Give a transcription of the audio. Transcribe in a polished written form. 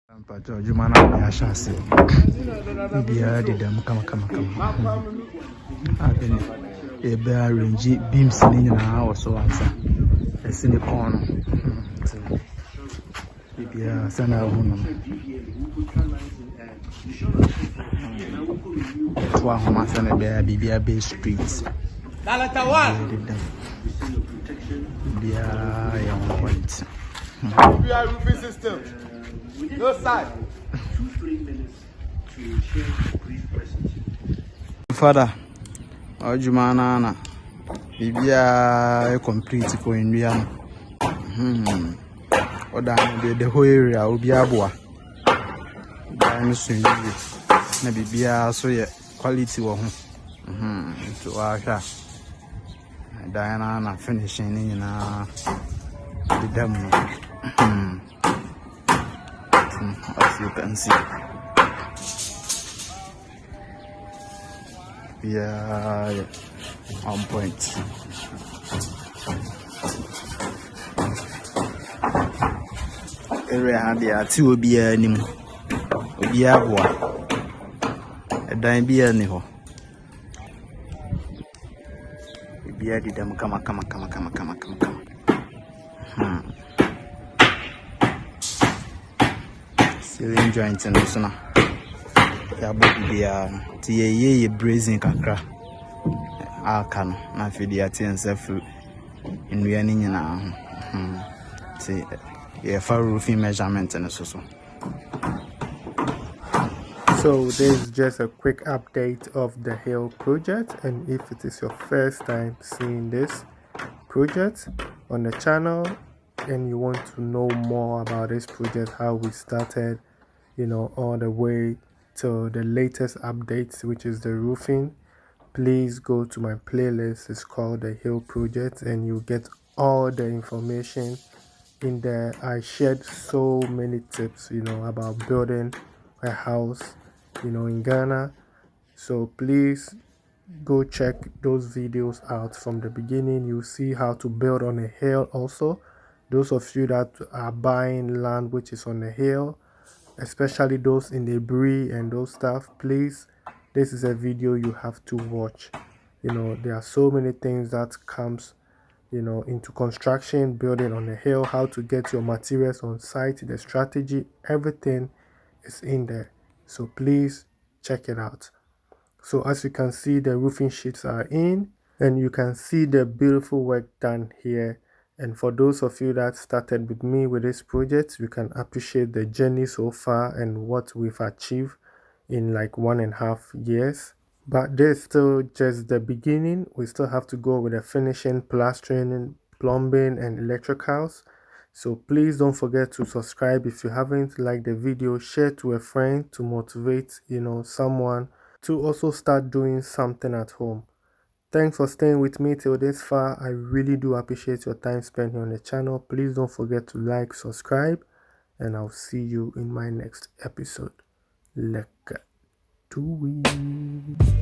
But Jumana, I shall say, Bia did them come. I've been a bear range beams in an hour so answer. A cynic corner. Bia Sana woman. One Homas and a bear, Bia Bay Streets. Bia young point. Bia roofing system. No side. Father, Jumana, Bibia complete for India. Or the whole area will be a boa. I'm soon. Maybe Bia so yet quality of to our Diana finishing in the demo. As you can see. Yeah, on point. Area had the two be anymore. Be a boy. A dime be anyhow. Be a them come. Ceiling joints and this one. Ya be a tia brazing kakra. Can na fidi ati ensefu nnuane nyina see for roofing measurement and so. So this is just a quick update of the Hill project, and if it is your first time seeing this project on the channel and you want to know more about this project, how we started, all the way to the latest updates, which is the roofing, please go to my playlist. It's called the Hill Project, and you get all the information in there. I shared so many tips, about building a house, in Ghana. So please go check those videos out from the beginning. You see how to build on a hill also. Those of you that are buying land which is on the hill, especially those in the Brie and those stuff, please, this is a video you have to watch. There are so many things that comes into construction, building on the hill, how to get your materials on site, the strategy, everything is in there. So please check it out. So as you can see, the roofing sheets are in, and you can see the beautiful work done here. And for those of you that started with me with this project, you can appreciate the journey so far and what we've achieved in like 1.5 years. But there's still just the beginning. We still have to go with the finishing, plastering, plumbing, and electricals. So please don't forget to subscribe if you haven't. Like the video, share to a friend to motivate someone to also start doing something at home. Thanks for staying with me till this far. I really do appreciate your time spent here on the channel. Please don't forget to like, subscribe, and I'll see you in my next episode. Let's do it.